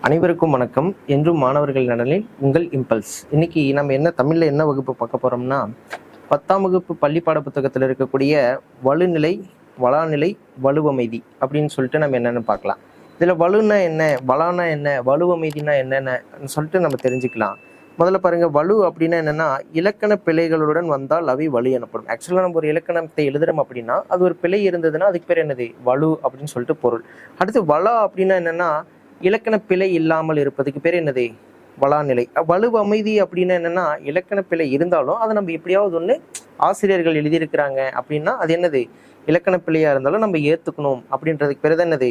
அனைவருக்கும் வணக்கம். என்றும் மாணவர்கள் நலனில் உங்கள் இம்பல்ஸ். இன்னைக்கு நம்ம என்ன தமிழ்ல என்ன வகுப்பு பார்க்க போறோம்னா 10ஆம் வகுப்பு பள்ளி பாட புத்தகத்தில் இருக்கக்கூடிய வலுநிலை, வளாநிலை, வலுவமைதி அப்படின்னு சொல்லிட்டு நம்ம என்னென்னு பார்க்கலாம். இதில் வலுன்னா என்ன, வளானா என்ன, வலுவமைதினா என்னென்னு சொல்லிட்டு நம்ம தெரிஞ்சுக்கலாம். முதல்ல பாருங்க, வலு அப்படின்னா என்னன்னா இலக்கண பிழைகளுடன் வந்தால் அவை வலு எனப்படும். ஆக்சுவலாக நம்ம ஒரு இலக்கணத்தை எழுதுறோம் அப்படின்னா அது ஒரு பிழை இருந்ததுன்னா அதுக்கு பேர் என்னது, வலு அப்படின்னு சொல்லிட்டு பொருள். அடுத்து வளா அப்படின்னா என்னன்னா இலக்கண பிழை இல்லாமல் இருப்பதுக்கு பேர் என்னது, வளாநிலை. வலுவமைதி அப்படின்னா என்னன்னா இலக்கண பிழை இருந்தாலும் அதை நம்ம எப்படியாவது ஒன்று ஆசிரியர்கள் எழுதியிருக்கிறாங்க அப்படின்னா அது என்னது, இலக்கண பிழையா இருந்தாலும் நம்ம ஏற்றுக்கணும் அப்படின்றதுக்கு பேர் தான் என்னது,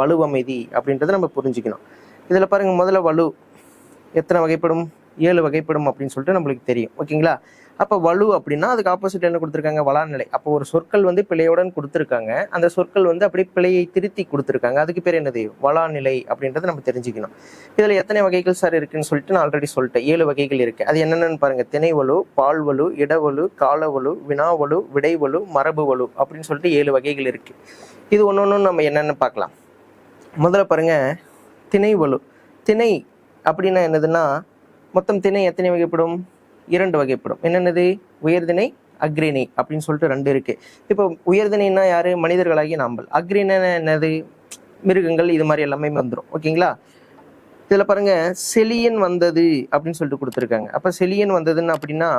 வலுவமைதி அப்படின்றத நம்ம புரிஞ்சுக்கணும். இதில் பாருங்க, முதல்ல வலு எத்தனை வகைப்படும், 7 வகைப்படும் அப்படின்னு சொல்லிட்டு நம்மளுக்கு தெரியும். ஓகேங்களா? அப்போ வலு அப்படின்னா அதுக்கு ஆப்போசிட் என்ன கொடுத்துருக்காங்க, வளாநிலை. அப்போ ஒரு சொற்கள் பிழையுடன் கொடுத்துருக்காங்க, அந்த சொற்கள் அப்படியே பிழையை திருத்தி கொடுத்துருக்காங்க, அதுக்கு பேர் என்னது, வளாநிலை அப்படின்றத நம்ம தெரிஞ்சுக்கணும். இதில் எத்தனை வகைகள் சார் இருக்குன்னு சொல்லிட்டு நான் ஆல்ரெடி சொல்லிட்டேன். 7 வகைகள் இருக்கு. அது என்னென்னு பாருங்க, திணைவலு, பால்வலு, இடவலு, காலவலு, வினாவலு, விடைவலு, மரபுவலு அப்படின்னு சொல்லிட்டு 7 வகைகள் இருக்கு. இது ஒன்று நம்ம என்னென்னு பார்க்கலாம். முதல்ல பாருங்க, திணைவலு. திணை அப்படின்னா என்னதுன்னா மொத்தம் திணை எத்தனை வகைப்படும், 2 வகைப்படும். என்னென்னது, உயர்திணை, அக்ரிணை அப்படின்னு சொல்லிட்டு 2 இருக்கு. இப்போ உயர்திணைன்னா யாரு, மனிதர்களாகிய நாம்பல். அக்ரிணை என்னது, மிருகங்கள், இது மாதிரி எல்லாமே வந்துடும். ஓகேங்களா? இதில் பாருங்க, செலியன் வந்தது அப்படின்னு சொல்லிட்டு கொடுத்துருக்காங்க. அப்போ செலியன் வந்ததுன்னு அப்படின்னா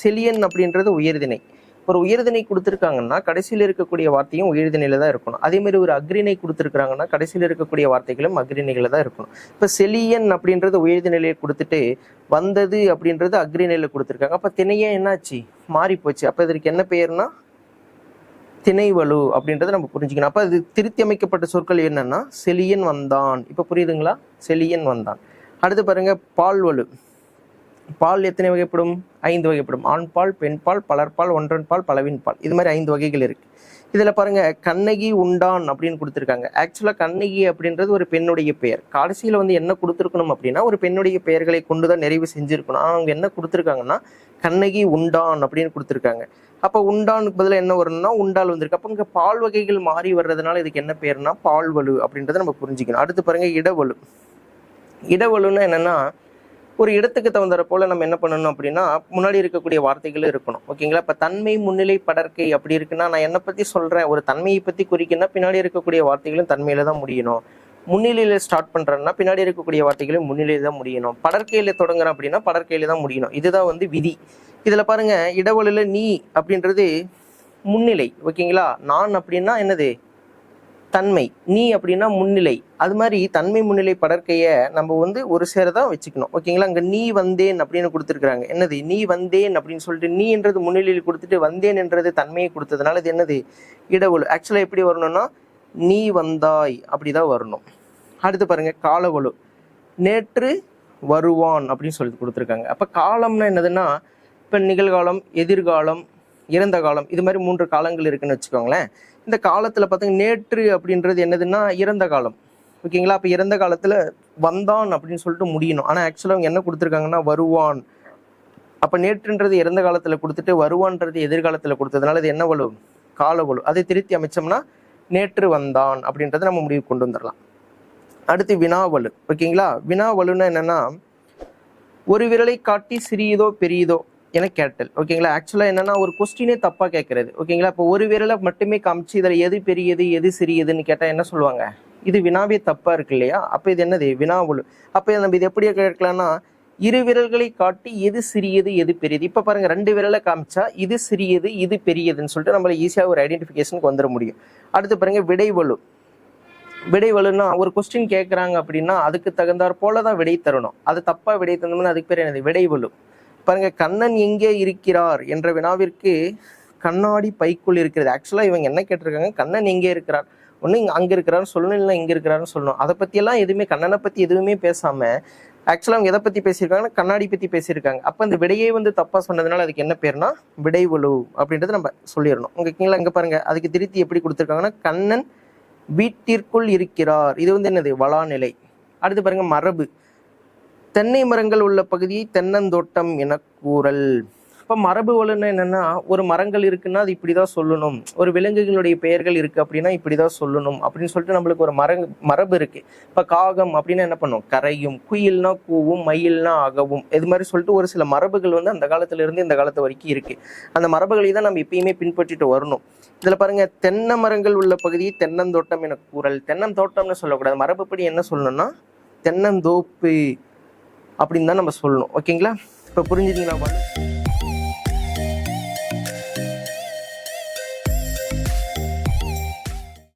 செலியன் அப்படின்றது உயர்திணை. ஒரு உயர்திணை கொடுத்துருக்காங்கன்னா கடைசியில் இருக்கக்கூடிய வார்த்தையும் உயர்திணையில தான் இருக்கணும். அதே மாதிரி ஒரு அக்ரிணை கொடுத்துருக்காங்கன்னா கடைசியில் இருக்கக்கூடிய வார்த்தைகளும் அக்ரிணையில தான் இருக்கணும். இப்போ செலியன் அப்படின்றது உயர்திணையிலே கொடுத்துட்டு வந்தது அப்படின்றது அக்ரிணையில கொடுத்துருக்காங்க. அப்போ திணையே என்னாச்சு, மாறி போச்சு. அப்போ இதற்கு என்ன பெயர்னா திணைவலு அப்படின்றத நம்ம புரிஞ்சுக்கணும். அப்போ அது திருத்தி அமைக்கப்பட்ட சொற்கள் என்னன்னா செலியன் வந்தான். இப்போ புரியுதுங்களா, செலியன் வந்தான். அடுத்து பாருங்க, பால்வலு. பால் எத்தனை வகைப்படும், 5 வகைப்படும். ஆண் பால், பெண் பால், பலர்பால், ஒன்றன் பால், பலவின் பால், இது மாதிரி 5 வகைகள் இருக்கு. இதுல பாருங்க, கண்ணகி உண்டான் அப்படின்னு கொடுத்துருக்காங்க. ஆக்சுவலா கண்ணகி அப்படின்றது ஒரு பெண்ணுடைய பெயர். கடைசியில என்ன கொடுத்துருக்கணும் அப்படின்னா ஒரு பெண்ணுடைய பெயர்களை கொண்டுதான் நிறைவு செஞ்சிருக்கணும். அவங்க என்ன கொடுத்துருக்காங்கன்னா கண்ணகி உண்டான் அப்படின்னு கொடுத்துருக்காங்க. அப்ப உண்டானுக்கு பதிலாக என்ன வரும்னா உண்டால் வந்திருக்கு. அப்ப இங்க பால் வகைகள் மாறி வர்றதுனால இதுக்கு என்ன பேருனா பால்வலு அப்படின்றத நம்ம புரிஞ்சுக்கணும். அடுத்து பாருங்க, இடவலு. இடவலுன்னா என்னன்னா ஒரு இடத்துக்கு தகுந்த போல நம்ம என்ன பண்ணணும் அப்படின்னா முன்னாடி இருக்கக்கூடிய வார்த்தைகளும் இருக்கணும். ஓகேங்களா? இப்போ தன்மை, முன்னிலை, படர்க்கை அப்படி இருக்குன்னா நான் என்னை பற்றி சொல்கிறேன், ஒரு தன்மையை பற்றி குறிக்கணும்னா பின்னாடி இருக்கக்கூடிய வார்த்தைகளும் தன்மையில தான் முடியணும். முன்னிலையில் ஸ்டார்ட் பண்ணுறேன்னா பின்னாடி இருக்கக்கூடிய வார்த்தைகளும் முன்னிலையில் தான் முடியணும். படற்கையில் தொடங்குறேன் அப்படின்னா படற்கையில் தான் முடியணும். இதுதான் விதி. இதில் பாருங்க, இடவலுல நீ அப்படின்றது முன்னிலை. ஓகேங்களா? நான் அப்படின்னா என்னது, தன்மை. நீ அப்படின்னா முன்னிலை. அது மாதிரி தன்மை, முன்னிலை, படற்கைய நம்ம ஒரு சேரதான் வச்சுக்கணும். ஓகேங்களா? அங்க நீ வந்தேன் அப்படின்னு கொடுத்துருக்காங்க. என்னது, நீ வந்தேன் அப்படின்னு சொல்லிட்டு நீ என்றது முன்னிலையில் கொடுத்துட்டு வந்தேன் என்றது தன்மையை கொடுத்ததுனால இது என்னது, இடவலு. ஆக்சுவலா எப்படி வரணும்னா நீ வந்தாய் அப்படிதான் வரணும். அடுத்து பாருங்க, காலவலு. நேற்று வருவான் அப்படின்னு சொல்லி கொடுத்துருக்காங்க. அப்ப காலம்னா என்னதுன்னா இப்ப நிகழ்காலம், எதிர்காலம், இறந்த காலம், இது மாதிரி 3 காலங்கள் இருக்குன்னு வச்சுக்கோங்களேன். இந்த காலத்துல பார்த்தீங்கன்னா நேற்று அப்படின்றது என்னதுன்னா இறந்த காலம். ஓகேங்களா? அப்ப இறந்த காலத்துல வந்தான் அப்படின்னு சொல்லிட்டு முடியணும். ஆனா ஆக்சுவலா அவங்க என்ன கொடுத்துருக்காங்கன்னா வருவான். அப்ப நேற்றுன்றது இறந்த காலத்துல கொடுத்துட்டு வருவான்றது எதிர்காலத்துல கொடுத்ததுனால இது என்ன வலு, காலவலு. அதை திருத்தி அமைச்சோம்னா நேற்று வந்தான் அப்படின்றத நம்ம முடிவு கொண்டு வந்துடலாம். அடுத்து வினாவலு. ஓகேங்களா? வினாவலுன்னா என்னன்னா ஒரு விரலை காட்டி சிறியதோ பெரியதோ என கேட்டல். ஓகேங்களா? ஆக்சுவலா என்னன்னா ஒரு கொஸ்டினே தப்பா கேட்கறது. ஓகேங்களா? இப்போ ஒரு விரலை மட்டுமே காமிச்சு இதில் எது பெரியது எது சிறியதுன்னு கேட்டா என்ன சொல்லுவாங்க, இது வினாவே தப்பா இருக்கு இல்லையா? அப்ப இது என்னது, வினாவலு. அப்ப நம்ம இது எப்படி கேட்கலாம்னா 2 விரல்களை காட்டி எது சிறியது எது பெரியது. இப்ப பாருங்க, 2 விரலை காமிச்சா இது சிறியது இது பெரியதுன்னு சொல்லிட்டு நம்மள ஈஸியா ஒரு ஐடென்டிஃபிகேஷனுக்கு வந்துட முடியும். அடுத்து பாருங்க, விடைவலு. விடைவலுன்னா ஒரு கொஸ்டின் கேட்கறாங்க அப்படின்னா அதுக்கு தகுந்தாற் போலதான் விடை தரணும். அது தப்பா விடை தந்தோம்னா அதுக்கு பேர் என்னது, விடைவலு. பாருங்க, கண்ணன் எங்கே இருக்கிறார் என்ற வினாவிற்கு கண்ணாடி பைக்குள் இருக்கிறது. ஆக்சுவலா இவங்க என்ன கேட்டிருக்காங்க, கண்ணன் எங்கே இருக்கிறார், ஒண்ணு அங்க இருக்கிறாரு சொல்லணும், இல்லை இங்க இருக்கிறாருன்னு சொல்லணும். அதை பத்தி எல்லாம் எதுவுமே, கண்ணனை பத்தி எதுவுமே பேசாம ஆக்சுவலா அவங்க எதை பத்தி பேசியிருக்காங்கன்னா கண்ணாடி பத்தி பேசியிருக்காங்க. அப்ப அந்த விடையே தப்பா சொன்னதுனால அதுக்கு என்ன பேருனா விடைவலு அப்படின்றது நம்ம சொல்லிடணும். ஓகேங்களா? இங்க பாருங்க, அதுக்கு திருத்தி எப்படி கொடுத்துருக்காங்கன்னா கண்ணன் வீட்டிற்குள் இருக்கிறார். இது என்னது, வளாநிலை. அடுத்து பாருங்க, மரபு. தென்னை மரங்கள் உள்ள பகுதியை தென்னந்தோட்டம் என கூறல். இப்போ மரபு வலுன்னா என்னன்னா, ஒரு மரங்கள் இருக்குன்னா அது இப்படிதான் சொல்லணும், ஒரு விலங்குகளுடைய பெயர்கள் இருக்கு அப்படின்னா இப்படிதான் சொல்லணும் அப்படின்னு சொல்லிட்டு நம்மளுக்கு ஒரு மரபு இருக்கு. இப்போ காகம் அப்படின்னா என்ன பண்ணும், கரையும், குயில்னா கூவும், மயில்னா அகவும், இது மாதிரி சொல்லிட்டு ஒரு சில மரபுகள் வந்து அந்த காலத்துல இருந்து இந்த காலத்து வரைக்கும் இருக்கு. அந்த மரபுகளை தான் நம்ம எப்பயுமே பின்பற்றிட்டு வரணும். இதுல பாருங்க, தென்னை மரங்கள் உள்ள பகுதியை தென்னந்தோட்டம் என கூறல். தென்னந்தோட்டம்னு சொல்லக்கூடாது, மரபுப்படி என்ன சொல்லணும்னா தென்னந்தோப்பு அப்படின்னு தான் நம்ம சொல்லணும். ஓகேங்களா? இப்போ புரிஞ்சுதுங்களா?